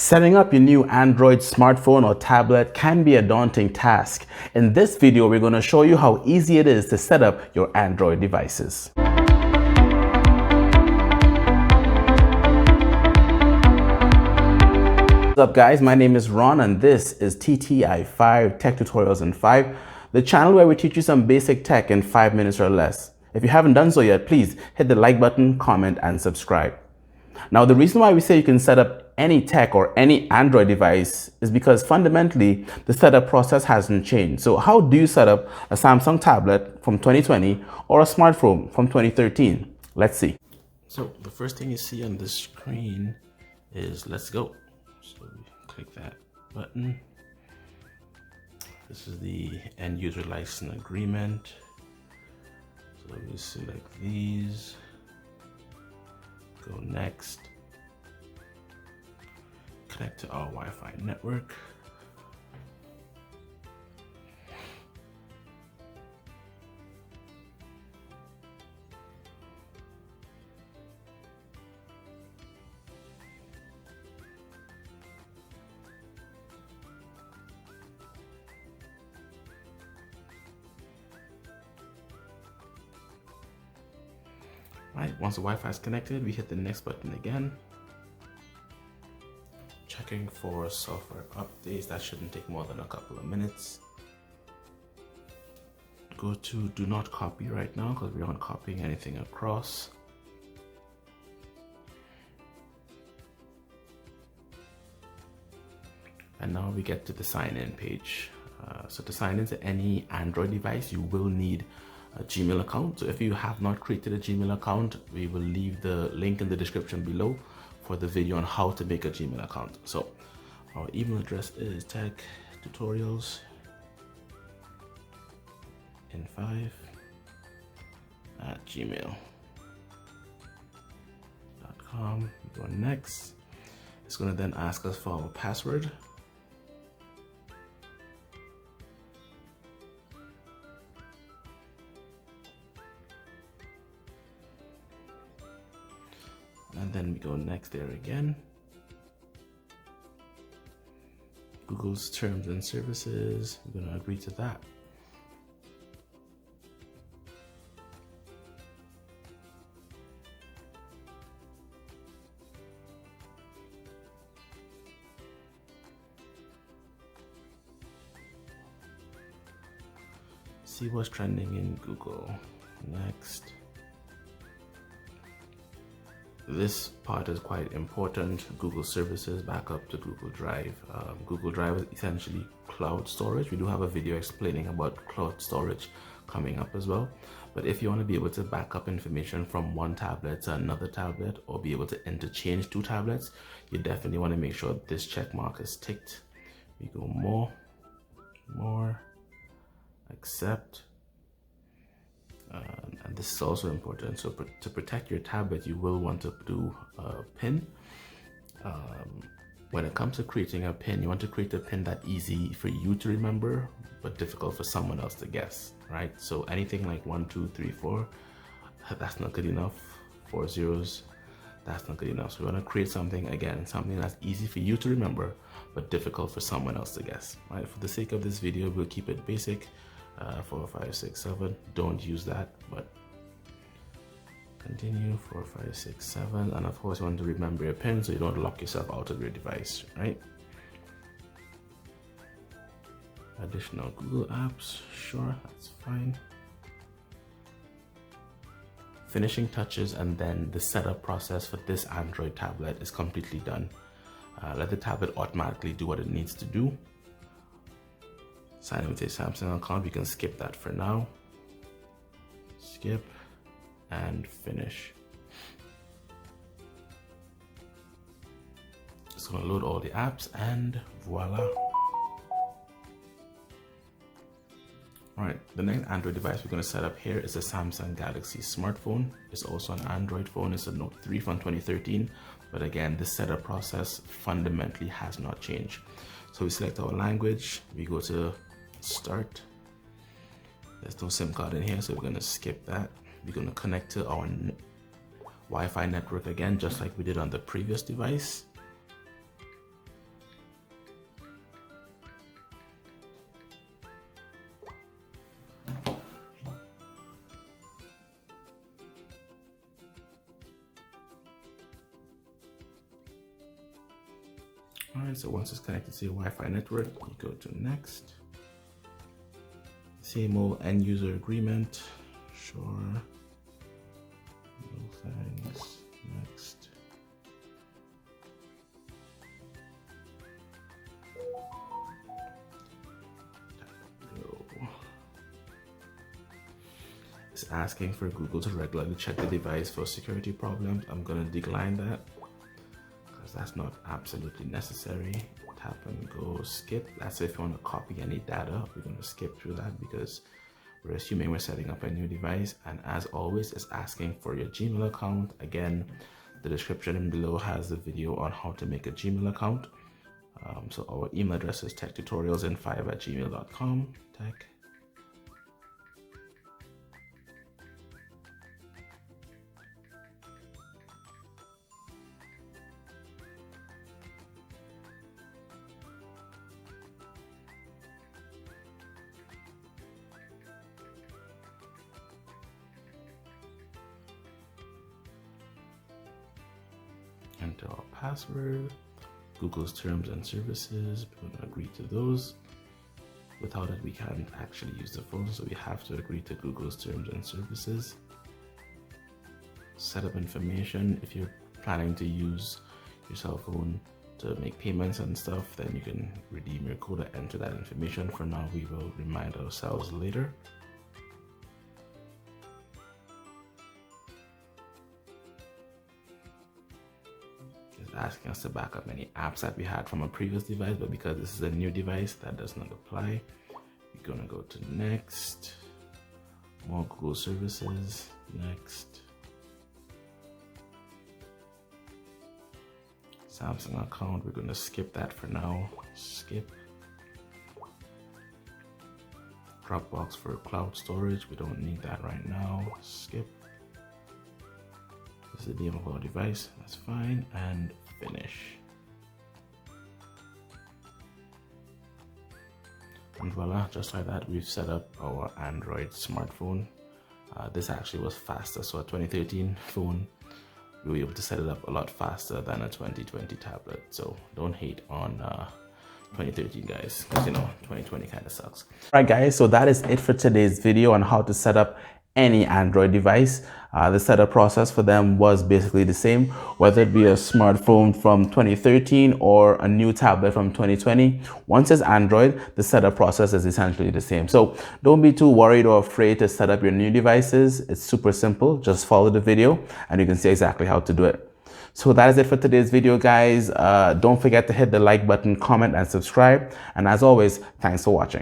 Setting up your new Android smartphone or tablet can be a daunting task. In this video, we're going to show you how easy it is to set up your Android devices. What's up guys, my name is Ron and this is TTI5 Tech Tutorials in 5, the channel where we teach you some basic tech in 5 minutes or less. If you haven't done so yet, please hit the like button, comment and subscribe. Now, the reason why we say you can set up any tech or any Android device is because fundamentally the setup process hasn't changed. So how do you set up a Samsung tablet from 2020 or a smartphone from 2013? Let's see. So the first thing you see on the screen is let's go. So we click that button. This is the end user license agreement. So we select these. Go next, connect to our Wi-Fi network. Right, once the Wi-Fi is connected, we hit the next button again. Checking for software updates, that shouldn't take more than a couple of minutes. Go to do not copy right now because we aren't copying anything across. And now we get to the sign in page. So to sign into any Android device, you will need a Gmail account. So if you have not created a Gmail account, we will leave the link in the description below for the video on how to make a Gmail account. So our email address is techtutorials in5@gmail.com. Go next. It's going to then ask us for our password. And then we go next there again. Google's terms and services, we're going to agree to that. See what's trending in Google. Next. This part is quite important. Google services back up to Google Drive. Google Drive is essentially cloud storage. We do have a video explaining about cloud storage coming up as well. But if you want to be able to back up information from one tablet to another tablet or be able to interchange two tablets, you definitely want to make sure this check mark is ticked. We go more, accept. And this is also important. So to protect your tablet, you will want to do a pin. When it comes to creating a pin, you want to create a pin that's easy for you to remember, but difficult for someone else to guess, right? So anything like 1, 2, 3, 4, that's not good enough. 4 zeros, that's not good enough. So we want to create something, again, something that's easy for you to remember, but difficult for someone else to guess, right? For the sake of this video, we'll keep it basic. 4, 5, 6, 7. Don't use that, but continue. 4, 5, 6, 7. And of course, you want to remember your PIN so you don't lock yourself out of your device, right? Additional Google apps, sure, that's fine. Finishing touches, and then the setup process for this Android tablet is completely done. Let the tablet automatically do what it needs to do. Sign in with a Samsung account, we can skip that for now. Skip and finish. It's gonna load all the apps and voila. All right, the next Android device we're gonna set up here is a Samsung Galaxy smartphone. It's also an Android phone, it's a Note 3 from 2013. But again, the setup process fundamentally has not changed. So we select our language, we go to start. There's no SIM card in here, so we're going to skip that. We're going to connect to our Wi-Fi network again, just like we did on the previous device. All right, so once it's connected to your Wi-Fi network, you go to next. Same old end user agreement. Sure. No thanks. Next. Go. It's asking for Google to regularly check the device for security problems. I'm gonna decline that because that's not absolutely necessary. Tap and go skip. That's if you want to copy any data. We're going to skip through that because we're assuming we're setting up a new device. And as always, it's asking for your Gmail account. Again, the description below has the video on how to make a Gmail account. So our email address is techtutorialsin5@gmail.com. Tech. Enter our password, Google's terms and services. We're going to agree to those. Without it, we can't actually use the phone, so we have to agree to Google's terms and services. Setup information. If you're planning to use your cell phone to make payments and stuff, then you can redeem your code and enter that information. For now, we will remind ourselves later. Asking us to back up any apps that we had from a previous device, but because this is a new device, that does not apply. We're gonna go to next, more Google services, next, Samsung account, we're gonna skip that for now, skip. Dropbox for cloud storage, we don't need that right now, skip. This is the name of our device, that's fine, and finish. And voila, just like that, we've set up our Android smartphone. This actually was faster, so a 2013 phone, we were able to set it up a lot faster than a 2020 tablet. So don't hate on 2013 guys, because you know 2020 kind of sucks. All right guys, so that is it for today's video on how to set up any Android device. The setup process for them was basically the same, whether it be a smartphone from 2013 or a new tablet from 2020. Once it's Android, the setup process is essentially the same. So don't be too worried or afraid to set up your new devices. It's super simple. Just follow the video and you can see exactly how to do it. So that is it for today's video, guys. Don't forget to hit the like button, comment, and subscribe. And as always, thanks for watching.